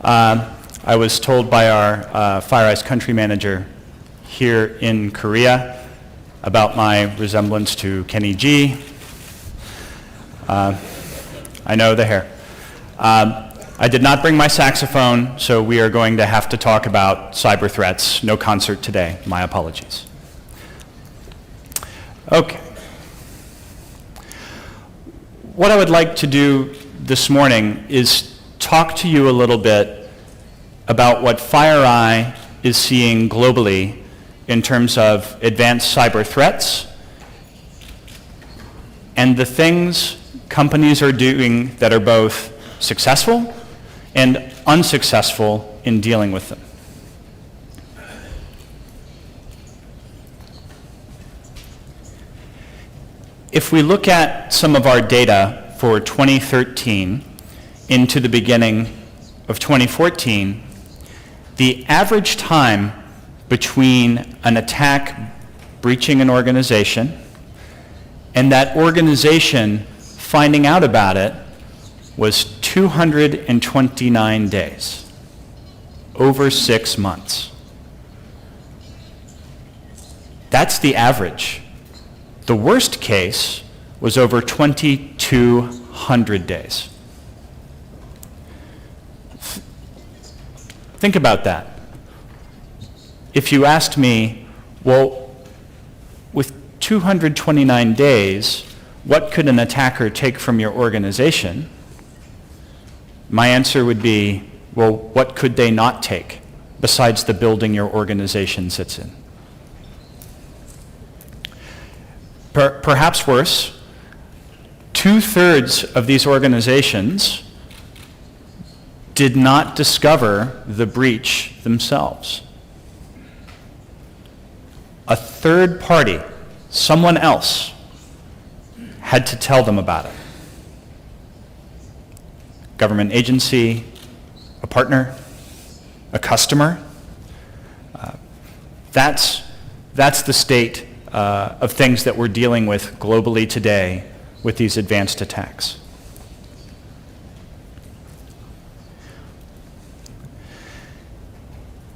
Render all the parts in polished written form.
I was told by our FireEye's country manager here in Korea about my resemblance to Kenny G. I know the hair. I did not bring my saxophone, so we are going to have to talk about cyber threats. No concert today. My apologies. Okay. What I would like to do this morning is talk to you a little bit about what FireEye is seeing globally in terms of advanced cyber threats and the things companies are doing that are both successful and unsuccessful in dealing with them. If we look at some of our data for 2013 into the beginning of 2014, the average time between an attack breaching an organization and that organization finding out about it was 229 days, over 6 months. That's the average. The worst case was over 2,200 days. Think about that. If you asked me, well, with 229 days, what could an attacker take from your organization? My answer would be, well, what could they not take besides the building your organization sits in? Perhaps worse, 2/3 of these organizations did not discover the breach themselves. A third party, someone else, had to tell them about it. Government agency, a partner, a customer. That's the state of things that we're dealing with globally today with these advanced attacks.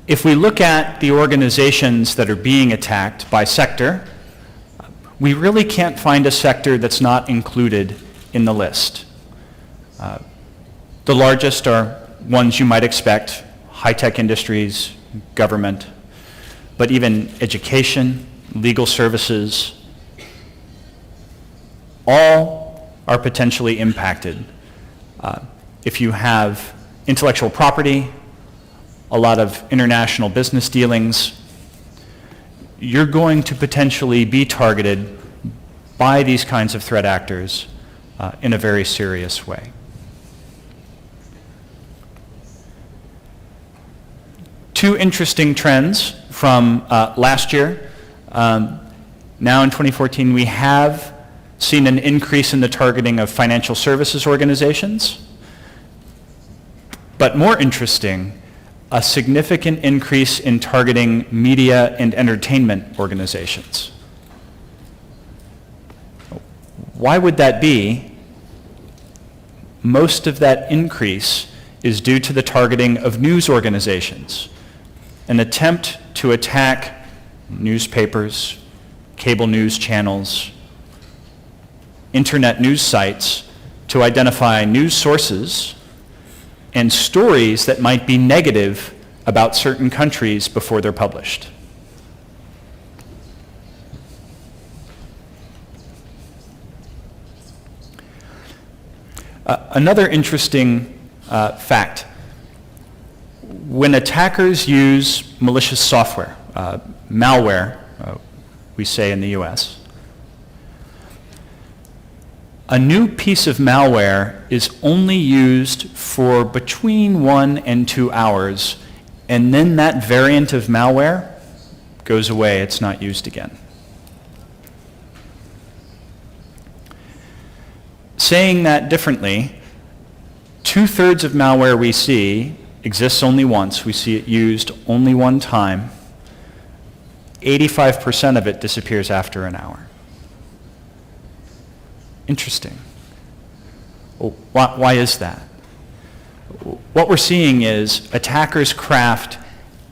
If we look at the organizations that are being attacked by sector, we really can't find a sector that's not included in the list. The largest are ones you might expect, high-tech industries, government, but even education, legal services, all are potentially impacted. If you have intellectual property, a lot of international business dealings, you're going to potentially be targeted by these kinds of threat actors in a very serious way. Two interesting trends from last year. Now in 2014, we have seen an increase in the targeting of financial services organizations, but more interesting, a significant increase in targeting media and entertainment organizations. Why would that be? Most of that increase is due to the targeting of news organizations, an attempt to attack newspapers, cable news channels, internet news sites to identify news sources and stories that might be negative about certain countries before they're published. Another interesting fact, when attackers use malicious software, malware, we say in the US, a new piece of malware is only used for between 1 and 2 hours, and then that variant of malware goes away, it's not used again. Saying that differently, 2/3 of malware we see exists only once, we see it used only one time. 85% of it disappears after an hour. Interesting. Well, why is that? what we're seeing is attackers craft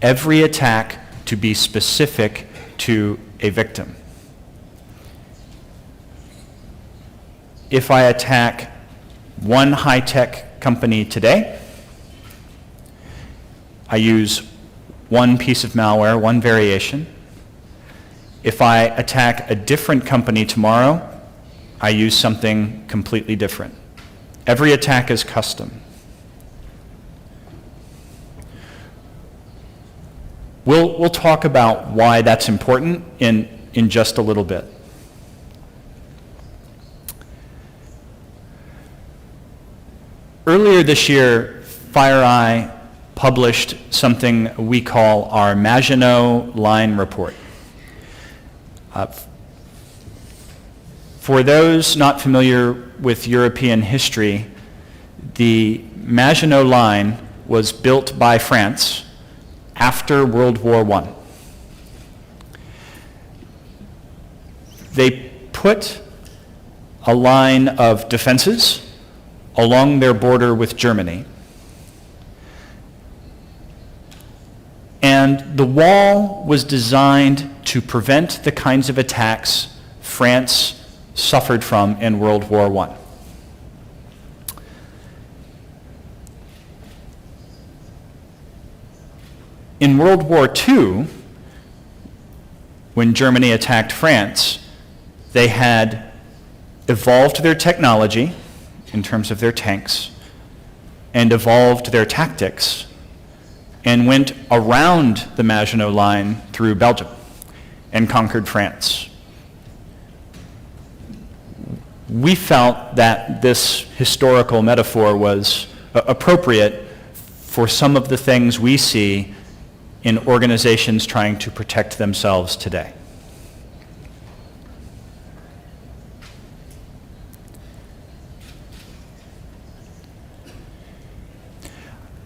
every attack to be specific to a victim. If I attack one high-tech company today, I use one piece of malware, one variation. If I attack a different company tomorrow, I use something completely different. Every attack is custom. We'll talk about why that's important in just a little bit. Earlier this year, FireEye published something we call our Maginot Line Report. For those not familiar with European history, the Maginot Line was built by France after World War I. They put a line of defenses along their border with Germany. And the wall was designed to prevent the kinds of attacks France suffered from in World War I. In World War II, when Germany attacked France, they had evolved their technology in terms of their tanks and evolved their tactics and went around the Maginot Line through Belgium and conquered France. We felt that this historical metaphor was appropriate for some of the things we see in organizations trying to protect themselves today.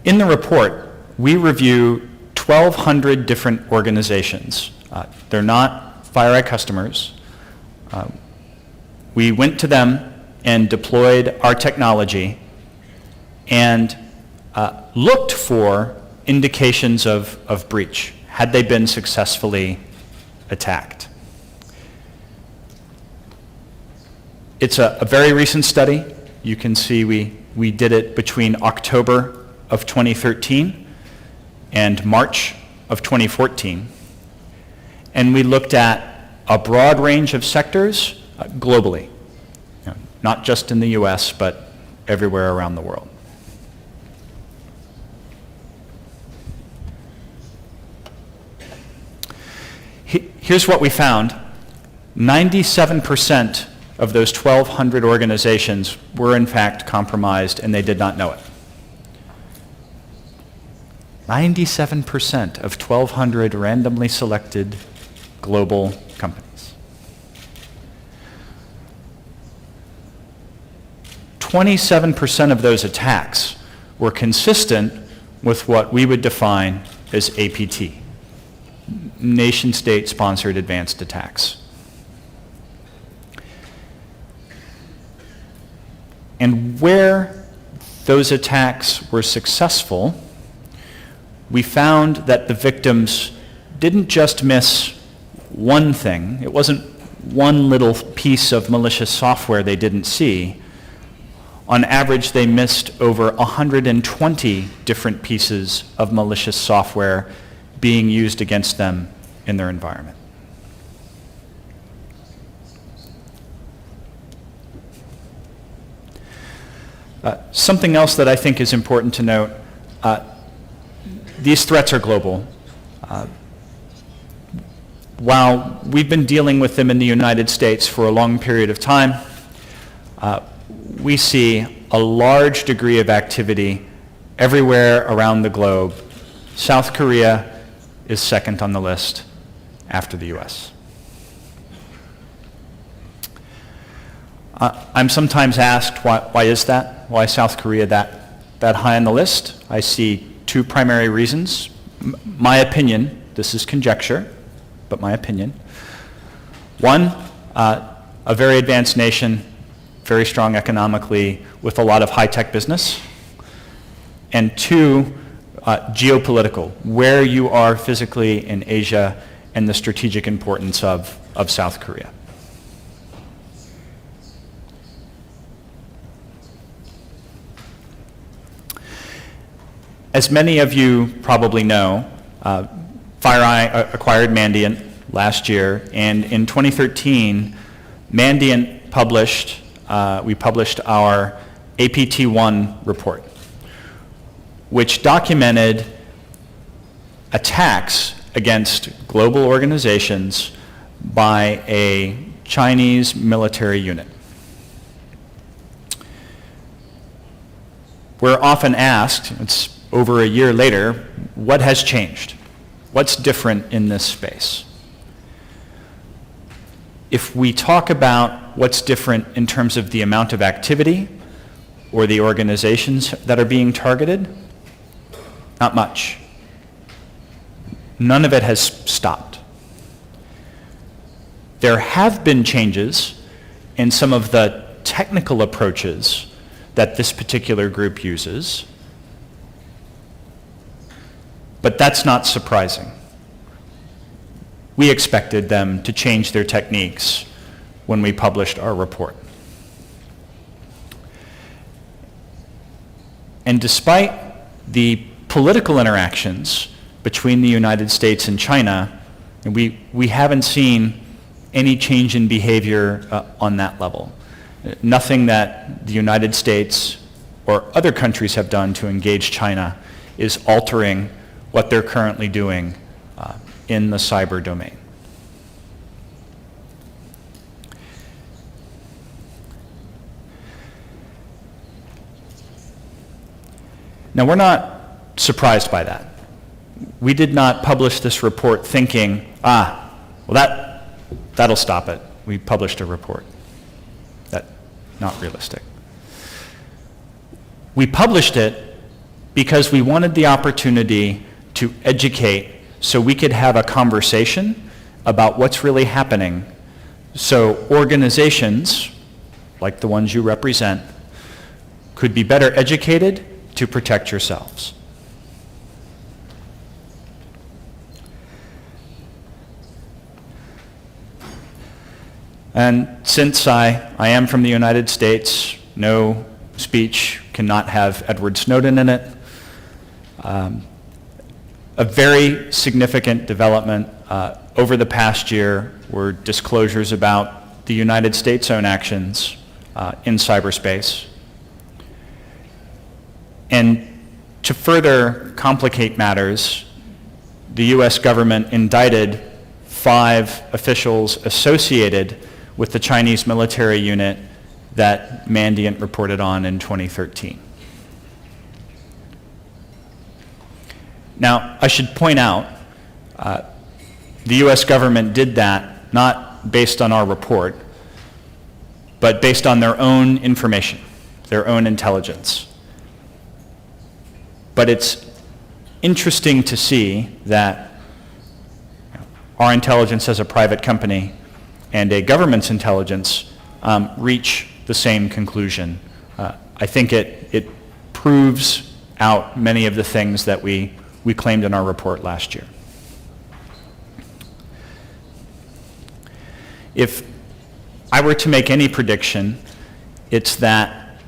In the report, we review 1,200 different organizations. They're not FireEye customers. We went to them and deployed our technology and looked for indications of breach. Had they been successfully attacked? It's a very recent study. You can see we did it between October of 2013 and March of 2014. And we looked at a broad range of sectors globally, not just in the US, but everywhere around the world. Here's what we found. 97% of those 1,200 organizations were in fact compromised and they did not know it. 97% of 1,200 randomly selected global companies. 27% of those attacks were consistent with what we would define as APT, nation-state sponsored advanced attacks. And where those attacks were successful, we found that the victims didn't just miss one thing. It wasn't one little piece of malicious software they didn't see. On average, they missed over 120 different pieces of malicious software being used against them in their environment. Something else that I think is important to note, these threats are global. While we've been dealing with them in the United States for a long period of time, we see a large degree of activity everywhere around the globe. South Korea is second on the list after the US. I'm sometimes asked, why is that? Why is South Korea that high on the list? I see two primary reasons. My opinion, this is conjecture, but my opinion. One, a very advanced nation, very strong economically, with a lot of high-tech business. and two, geopolitical, where you are physically in Asia and the strategic importance of South Korea. As many of you probably know, FireEye acquired Mandiant last year, and in 2013, Mandiant published our APT1 report, which documented attacks against global organizations by a Chinese military unit. We're often asked, it's over a year later, what has changed? What's different in this space? If we talk about what's different in terms of the amount of activity or the organizations that are being targeted, not much. None of it has stopped. There have been changes in some of the technical approaches that this particular group uses, but that's not surprising. We expected them to change their techniques when we published our report. And despite the political interactions between the United States and China, we haven't seen any change in behavior on that level. Nothing that the United States or other countries have done to engage China is altering what they're currently doing in the cyber domain. Now, we're not surprised by that. We did not publish this report thinking, well, that'll stop it. We published a report. That's not realistic. We published it because we wanted the opportunity to educate so we could have a conversation about what's really happening, so organizations, like the ones you represent, could be better educated to protect yourselves. And since I am from the United States, no speech cannot have Edward Snowden in it. A very significant development over the past year were disclosures about the United States' own actions in cyberspace. And to further complicate matters, the US government indicted 5 officials associated with the Chinese military unit that Mandiant reported on in 2013. Now, I should point out, the US government did that not based on our report, but based on their own information, their own intelligence. But it's interesting to see that our intelligence as a private company and a government's intelligence reach the same conclusion. I think it proves out many of the things that we claimed in our report last year. If I were to make any prediction, it's that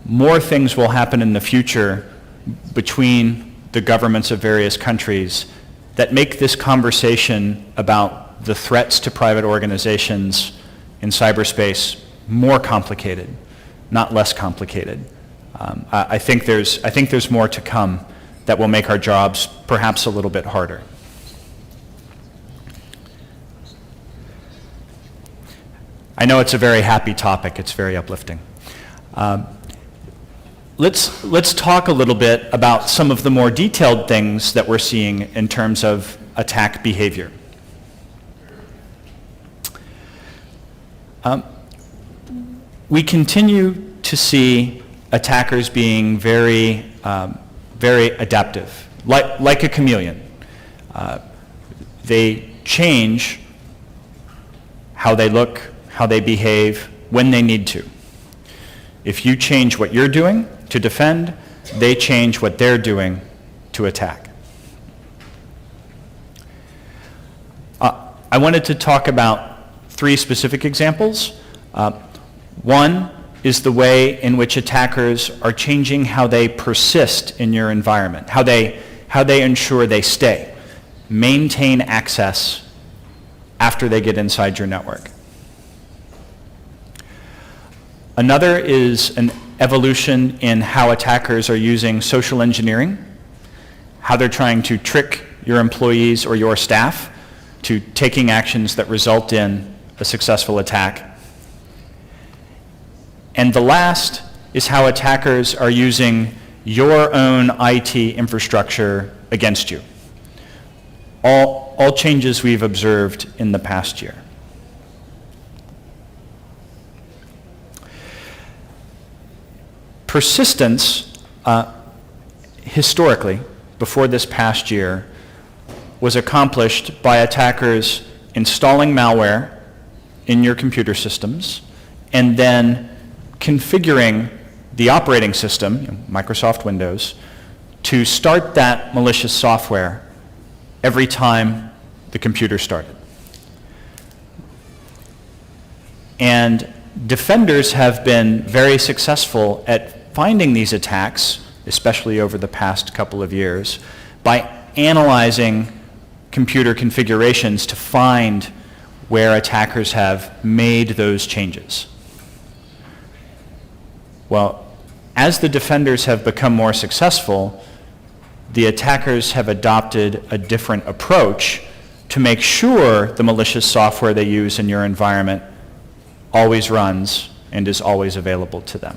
more things will happen in the future between the governments of various countries that make this conversation about the threats to private organizations in cyberspace more complicated, not less complicated. I think there's more to come that will make our jobs perhaps a little bit harder. I know it's a very happy topic. It's very uplifting. Let's talk a little bit about some of the more detailed things that we're seeing in terms of attack behavior. We continue to see attackers being very adaptive, like a chameleon. They change how they look, how they behave, when they need to. If you change what you're doing to defend, they change what they're doing to attack. I wanted to talk about 3 specific examples. One is the way in which attackers are changing how they persist in your environment, how they ensure they stay, maintain access after they get inside your network. Another is an evolution in how attackers are using social engineering, how they're trying to trick your employees or your staff to taking actions that result in a successful attack. And the last is how attackers are using your own IT infrastructure against you. All changes we've observed in the past year. Persistence, historically, before this past year, was accomplished by attackers installing malware in your computer systems and then configuring the operating system, Microsoft Windows, to start that malicious software every time the computer started. And defenders have been very successful at finding these attacks, especially over the past couple of years, by analyzing computer configurations to find where attackers have made those changes. Well, as the defenders have become more successful, the attackers have adopted a different approach to make sure the malicious software they use in your environment always runs and is always available to them.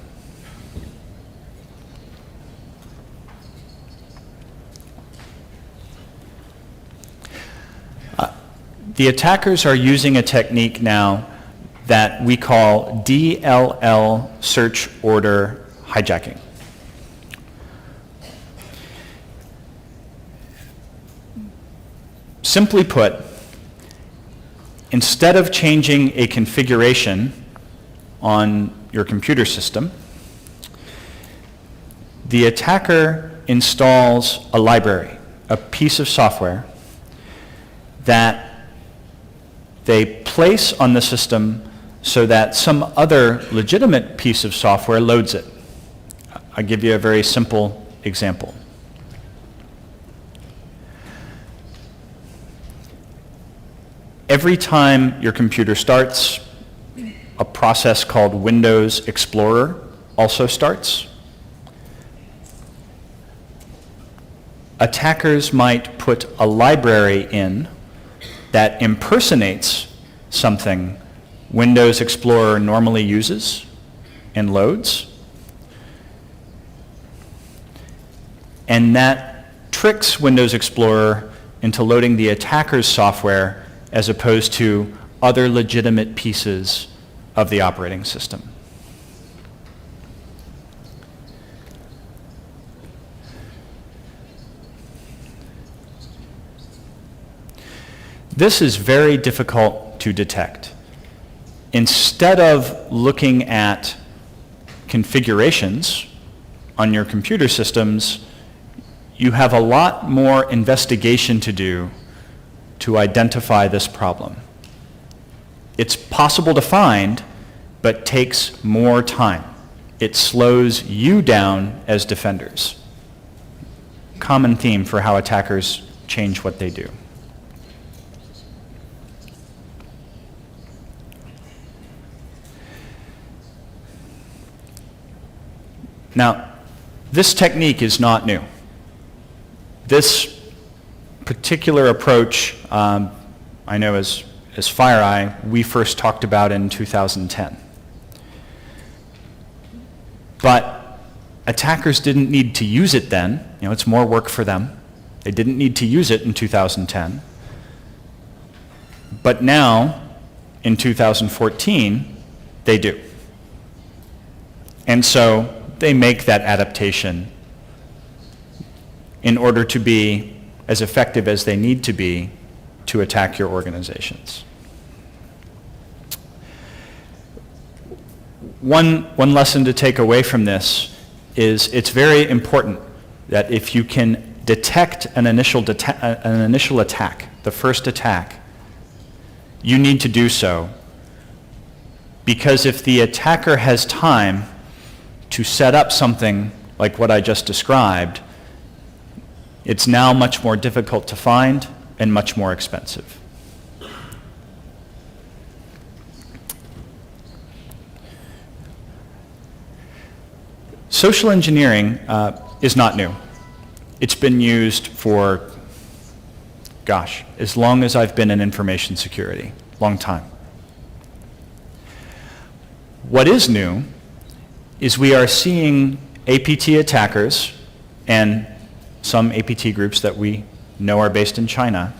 The attackers are using a technique now that we call DLL search order hijacking. Simply put, instead of changing a configuration on your computer system, the attacker installs a library, a piece of software that they place on the system so that some other legitimate piece of software loads it. I'll give you a very simple example. Every time your computer starts, a process called Windows Explorer also starts. Attackers might put a library in that impersonates something Windows Explorer normally uses and loads, and that tricks Windows Explorer into loading the attacker's software as opposed to other legitimate pieces of the operating system. This is very difficult to detect. Instead of looking at configurations on your computer systems, you have a lot more investigation to do to identify this problem. It's possible to find, but takes more time. It slows you down as defenders. Common theme for how attackers change what they do. Now, this technique is not new. This particular approach, I know as FireEye, we first talked about in 2010. But attackers didn't need to use it then. It's more work for them. They didn't need to use it in 2010. But now, in 2014, they do. And so they make that adaptation in order to be as effective as they need to be to attack your organizations. One lesson to take away from this is it's very important that if you can detect an initial attack, the first attack, you need to do so, because if the attacker has time to set up something like what I just described, it's now much more difficult to find and much more expensive. Social engineering is not new. It's been used for, gosh, as long as I've been in information security, long time. What is new is we are seeing APT attackers and some APT groups that we know are based in China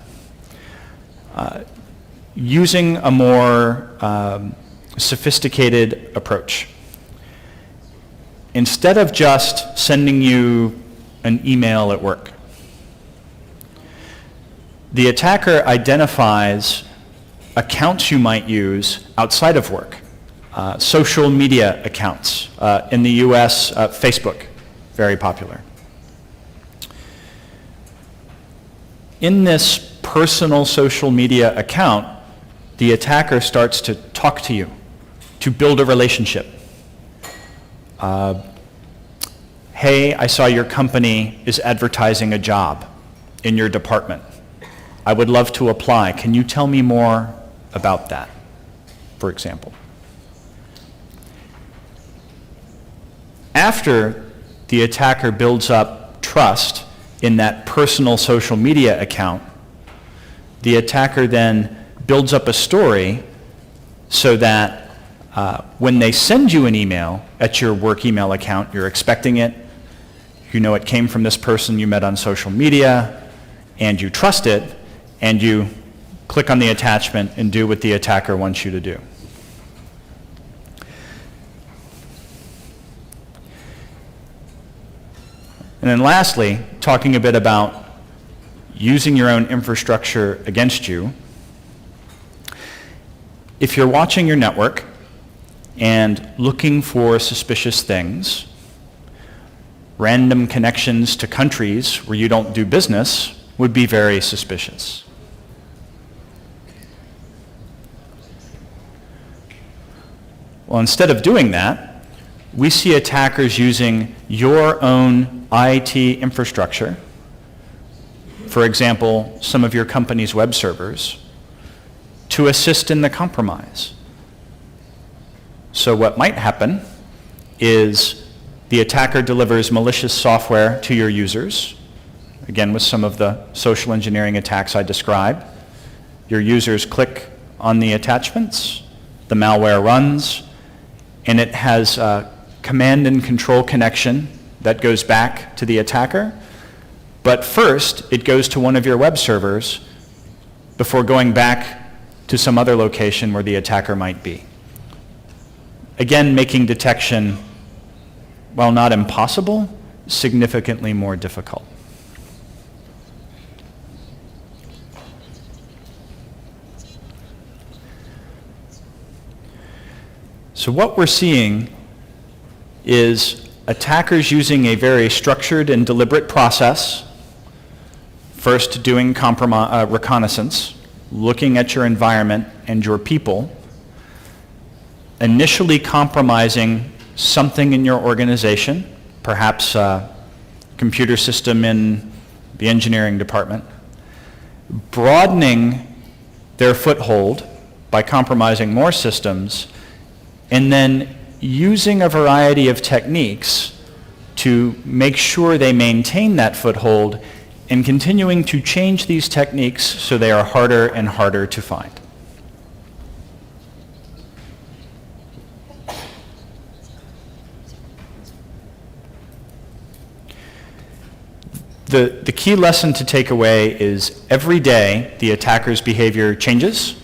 using a more sophisticated approach. Instead of just sending you an email at work, the attacker identifies accounts you might use outside of work, social media accounts. In the US, Facebook, very popular. In this personal social media account, the attacker starts to talk to you, to build a relationship. Hey, I saw your company is advertising a job in your department. I would love to apply. Can you tell me more about that, for example? After the attacker builds up trust in that personal social media account, the attacker then builds up a story so that when they send you an email at your work email account, you're expecting it, you know it came from this person you met on social media, and you trust it, and you click on the attachment and do what the attacker wants you to do. And then lastly, talking a bit about using your own infrastructure against you. If you're watching your network and looking for suspicious things, random connections to countries where you don't do business would be very suspicious. Well, instead of doing that, we see attackers using your own IT infrastructure, for example, some of your company's web servers, to assist in the compromise. So what might happen is the attacker delivers malicious software to your users, again with some of the social engineering attacks I described. Your users click on the attachments, the malware runs, and it has a command and control connection that goes back to the attacker. But first, it goes to one of your web servers before going back to some other location where the attacker might be. Again, making detection, while not impossible, significantly more difficult. So what we're seeing is attackers using a very structured and deliberate process, first doing reconnaissance, looking at your environment and your people, initially compromising something in your organization, perhaps a computer system in the engineering department, broadening their foothold by compromising more systems, and then using a variety of techniques to make sure they maintain that foothold and continuing to change these techniques so they are harder and harder to find. The key lesson to take away is every day the attacker's behavior changes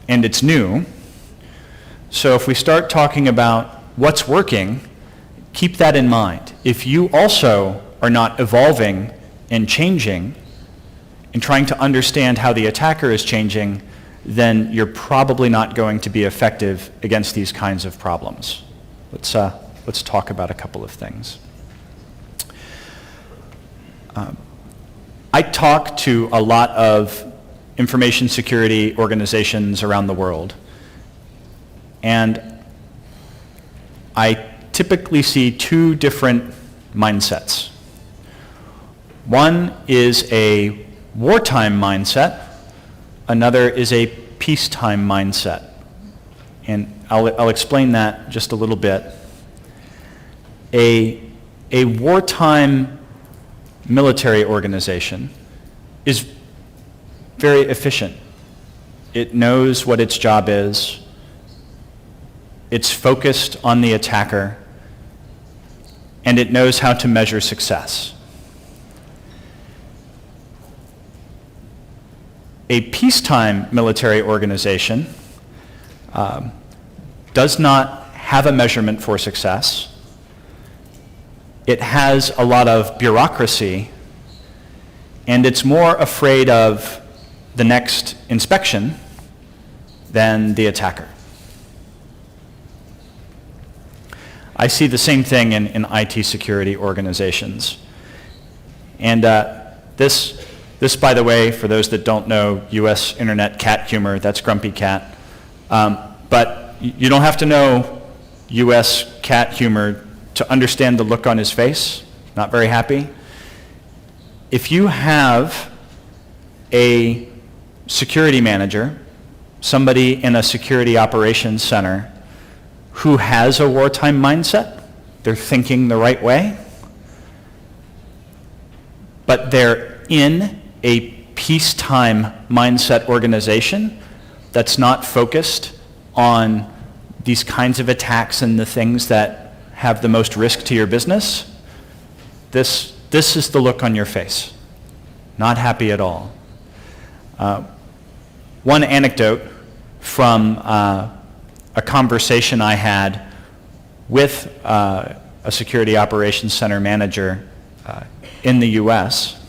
and it's new. So if we start talking about what's working, keep that in mind. If you also are not evolving and changing and trying to understand how the attacker is changing, then you're probably not going to be effective against these kinds of problems. Let's talk about a couple of things. I talk to a lot of information security organizations around the world, and I typically see two different mindsets. One is a wartime mindset, another is a peacetime mindset. And I'll explain that just a little bit. A wartime military organization is very efficient. It knows what its job is. It's focused on the attacker, and it knows how to measure success. A peacetime military organization does not have a measurement for success. It has a lot of bureaucracy, and it's more afraid of the next inspection than the attacker. I see the same thing in IT security organizations. And this, by the way, for those that don't know US internet cat humor, that's Grumpy Cat. But you don't have to know US cat humor to understand the look on his face. Not very happy. If you have a security manager, somebody in a security operations center who has a wartime mindset, they're thinking the right way, but they're in a peacetime mindset organization that's not focused on these kinds of attacks and the things that have the most risk to your business, this is the look on your face. Not happy at all. One anecdote from a conversation I had with a security operations center manager in the US.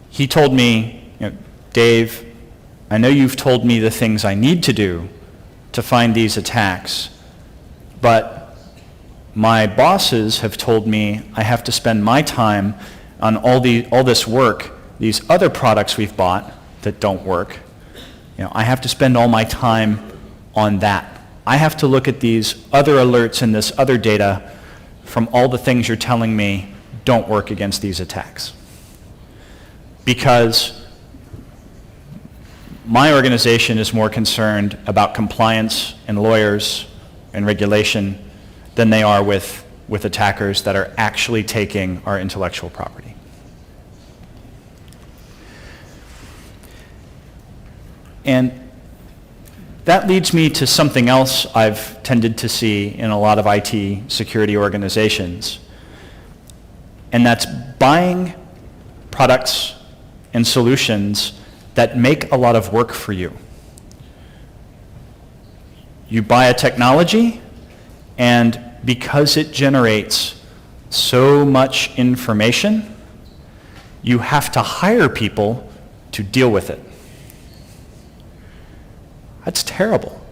He told me, Dave, I know you've told me the things I need to do to find these attacks, but my bosses have told me I have to spend my time on all this work, these other products we've bought that don't work. I have to spend all my time on that. I have to look at these other alerts and this other data from all the things you're telling me don't work against these attacks. Because my organization is more concerned about compliance and lawyers and regulation than they are with attackers that are actually taking our intellectual property. And that leads me to something else I've tended to see in a lot of IT security organizations, and that's buying products and solutions that make a lot of work for you. You buy a technology, and because it generates so much information, you have to hire people to deal with it. That's terrible.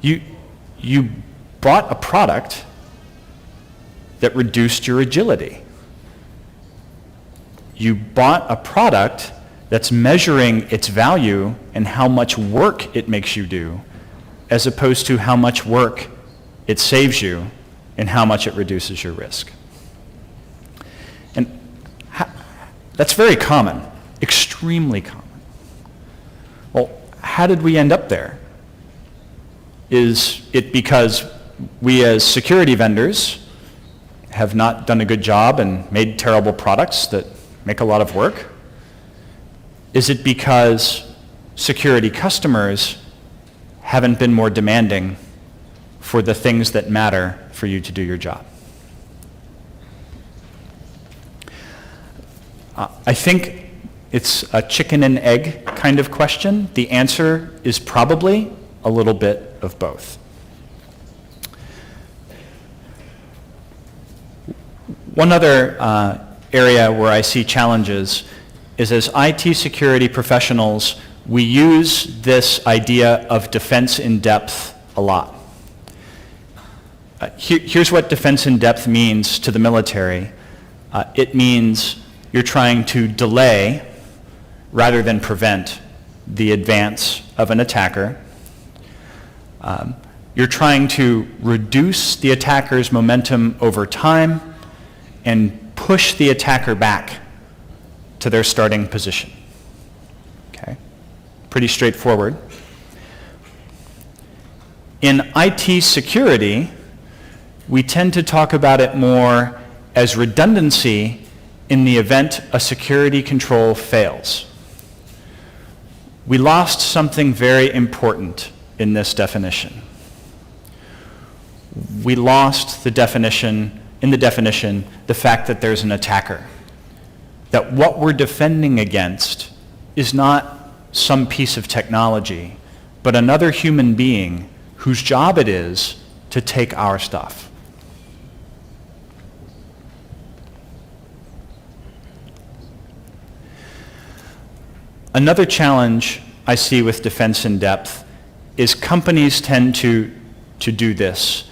You bought a product that reduced your agility. You bought a product that's measuring its value and how much work it makes you do, as opposed to how much work it saves you and how much it reduces your risk. And that's very common, extremely common. Well, how did we end up there? Is it because we as security vendors have not done a good job and made terrible products that make a lot of work? Is it because security customers haven't been more demanding for the things that matter for you to do your job? I think it's a chicken and egg kind of question. The answer is probably a little bit of both. One other area where I see challenges is as IT security professionals, we use this idea of defense in depth a lot. Here's what defense in depth means to the military. It means you're trying to delay rather than prevent the advance of an attacker. You're trying to reduce the attacker's momentum over time and push the attacker back to their starting position. Okay? Pretty straightforward. In IT security, we tend to talk about it more as redundancy in the event a security control fails. We lost something very important in this definition. We lost the definition, the fact that there's an attacker. That what we're defending against is not some piece of technology, but another human being whose job it is to take our stuff. Another challenge I see with defense in depth is companies tend to do this.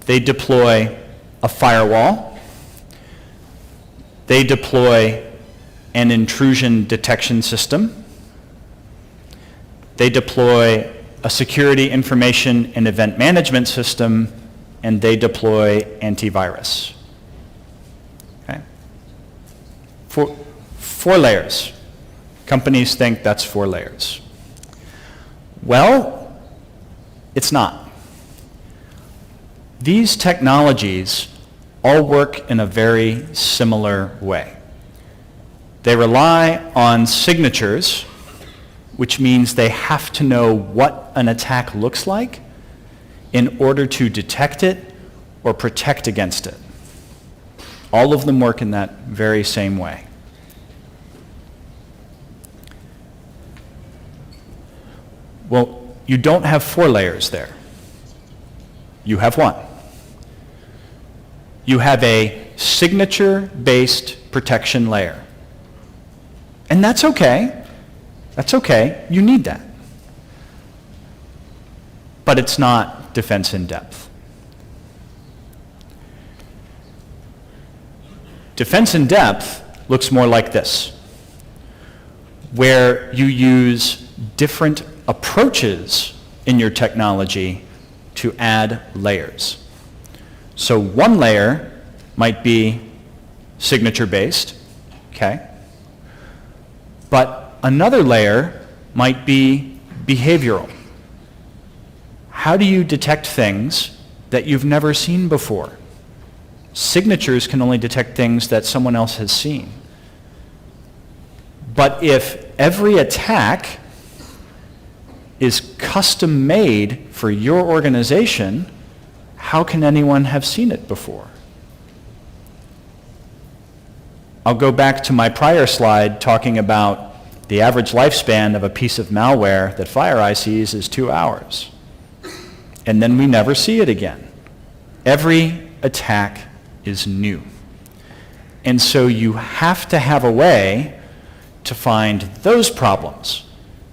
They deploy a firewall. They deploy an intrusion detection system. They deploy a security information and event management system, and they deploy antivirus. Okay? Four layers. Companies think that's 4 layers. Well, it's not. These technologies all work in a very similar way. They rely on signatures, which means they have to know what an attack looks like in order to detect it or protect against it. All of them work in that very same way. Well, you don't have 4 layers there. You have 1. You have a signature-based protection layer. And that's okay. That's okay. You need that. But it's not defense in depth. Defense in depth looks more like this, where you use different approaches in your technology to add layers. So one layer might be signature-based, okay? But another layer might be behavioral. How do you detect things that you've never seen before? Signatures can only detect things that someone else has seen. But if every attack is custom made for your organization, how can anyone have seen it before? I'll go back to my prior slide talking about the average lifespan of a piece of malware that FireEye sees is 2 hours. And then we never see it again. Every attack is new. And so you have to have a way to find those problems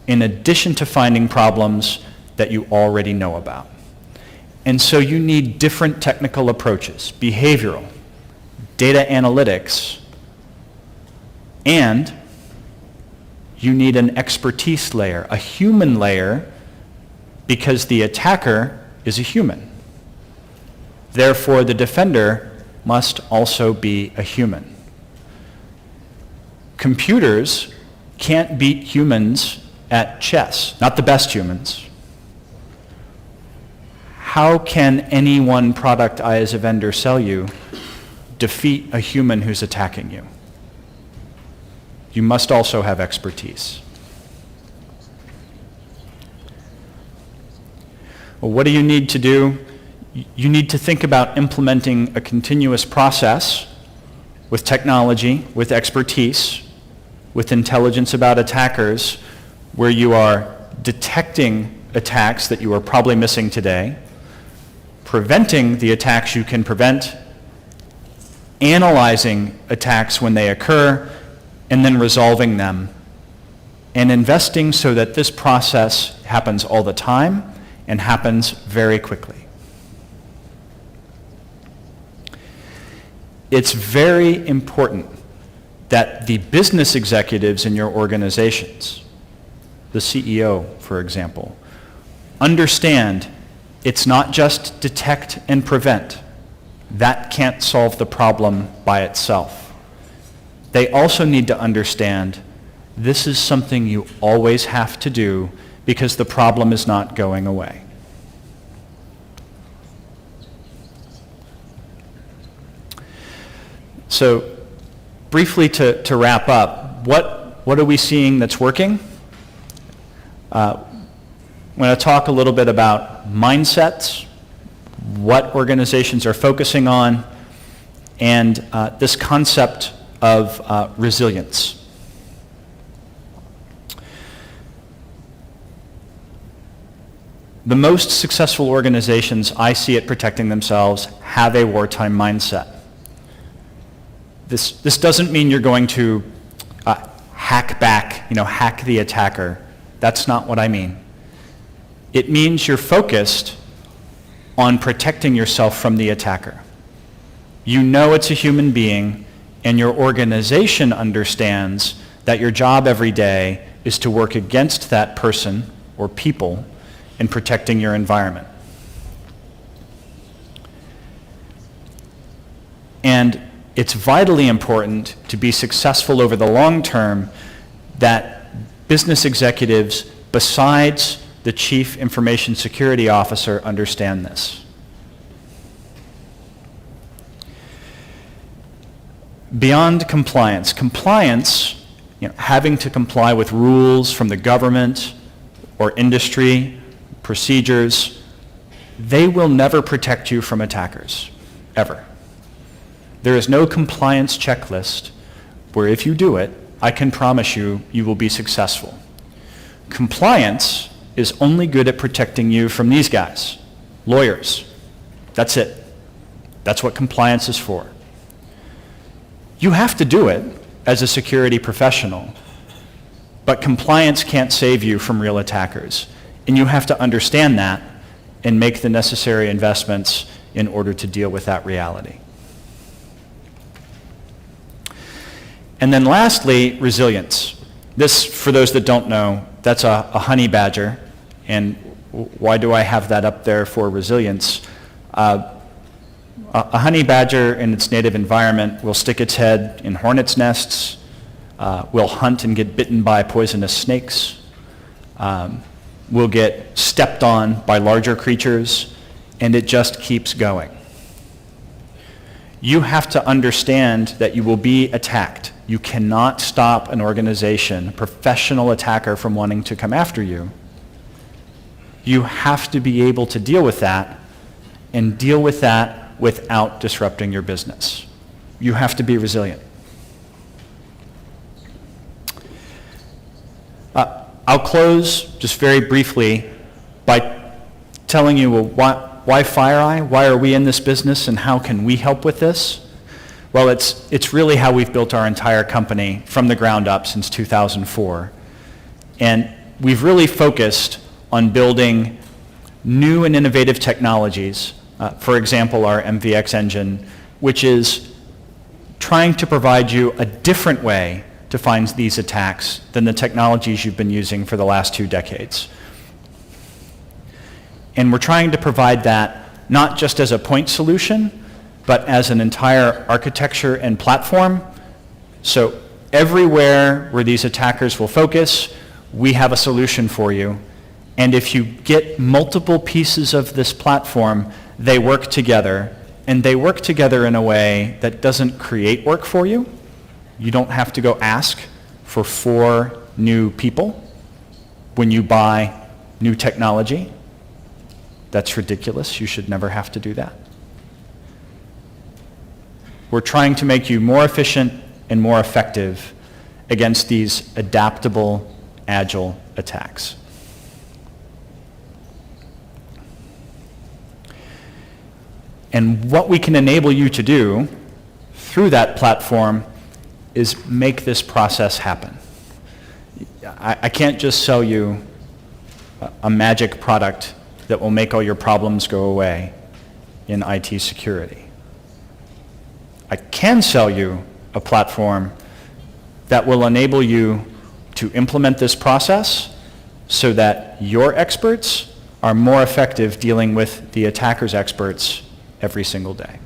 in addition to finding problems that you already know about. And so you need different technical approaches, behavioral, data analytics, and you need an expertise layer, a human layer, because the attacker is a human. Therefore, the defender must also be a human. Computers can't beat humans at chess, not the best humans. How can any one product I as a vendor sell you defeat a human who's attacking you? You must also have expertise. Well, what do you need to do? You need to think about implementing a continuous process with technology, with expertise, with intelligence about attackers, where you are detecting attacks that you are probably missing today, preventing the attacks you can prevent, analyzing attacks when they occur, and then resolving them, and investing so that this process happens all the time and happens very quickly. it's very important that the business executives in your organizations, the CEO, for example, understand it's not just detect and prevent. That can't solve the problem by itself. They also need to understand this is something you always have to do because the problem is not going away. So briefly to wrap up, what are we seeing that's working? I'm going to talk a little bit about mindsets, what organizations are focusing on, and this concept of resilience. The most successful organizations I see at protecting themselves have a wartime mindset. This doesn't mean you're going to hack back, hack the attacker. That's not what I mean. It means you're focused on protecting yourself from the attacker. You know it's a human being, and your organization understands that your job every day is to work against that person or people in protecting your environment. And it's vitally important to be successful over the long term that business executives, besides the Chief Information Security Officer, understand this. Beyond compliance, having to comply with rules from the government or industry, procedures, they will never protect you from attackers, ever. There is no compliance checklist where if you do it, I can promise you, you will be successful. Compliance is only good at protecting you from these guys, lawyers. That's it. That's what compliance is for. You have to do it as a security professional, but compliance can't save you from real attackers. And you have to understand that and make the necessary investments in order to deal with that reality. And then lastly, resilience. This, for those that don't know, that's a honey badger. And why do I have that up there for resilience? A honey badger in its native environment will stick its head in hornets' nests, will hunt and get bitten by poisonous snakes, will get stepped on by larger creatures, and it just keeps going. You have to understand that you will be attacked. You cannot stop an organization, a professional attacker, from wanting to come after you. You have to be able to deal with that and deal with that without disrupting your business. You have to be resilient. I'll close just very briefly by telling you, well, why FireEye? Why are we in this business, and how can we help with this? Well, it's really how we've built our entire company from the ground up since 2004. And we've really focused on building new and innovative technologies. For example, our MVX engine, which is trying to provide you a different way to find these attacks than the technologies you've been using for the last 2 decades. And we're trying to provide that not just as a point solution, but as an entire architecture and platform. So everywhere where these attackers will focus, we have a solution for you. And if you get multiple pieces of this platform, they work together, and they work together in a way that doesn't create work for you. You don't have to go ask for 4 new people when you buy new technology. That's ridiculous. You should never have to do that. We're trying to make you more efficient and more effective against these adaptable, agile attacks. And what we can enable you to do through that platform is make this process happen. I can't just sell you a magic product that will make all your problems go away in IT security. I can sell you a platform that will enable you to implement this process so that your experts are more effective dealing with the attacker's experts every single day.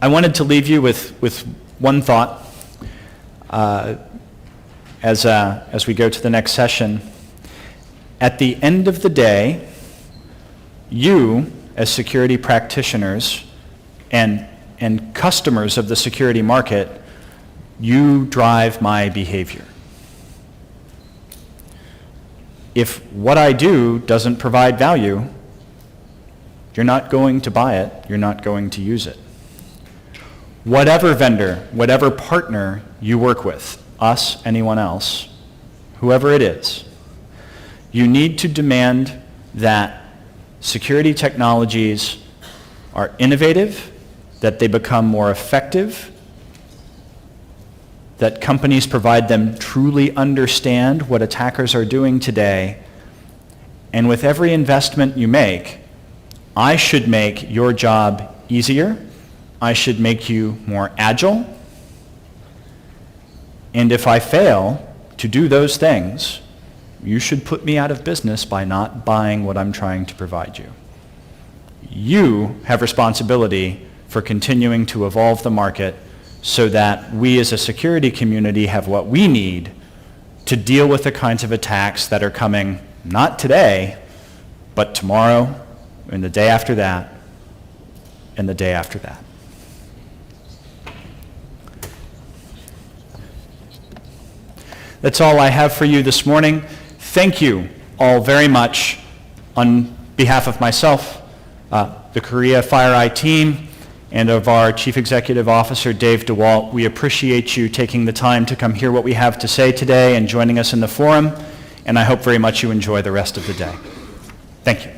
I wanted to leave you with one thought as we go to the next session. At the end of the day, you, as security practitioners and customers of the security market, you drive my behavior. If what I do doesn't provide value, you're not going to buy it, you're not going to use it. Whatever vendor, whatever partner you work with, us, anyone else, whoever it is, you need to demand that security technologies are innovative, that they become more effective, that companies provide them truly understand what attackers are doing today, and with every investment you make, I should make your job easier, I should make you more agile, and if I fail to do those things, you should put me out of business by not buying what I'm trying to provide you. You have responsibility for continuing to evolve the market so that we as a security community have what we need to deal with the kinds of attacks that are coming not today, but tomorrow, and the day after that, and the day after that. That's all I have for you this morning. Thank you all very much on behalf of myself, the Korea FireEye team, and of our Chief Executive Officer, Dave DeWalt. We appreciate you taking the time to come hear what we have to say today and joining us in the forum, and I hope very much you enjoy the rest of the day. Thank you.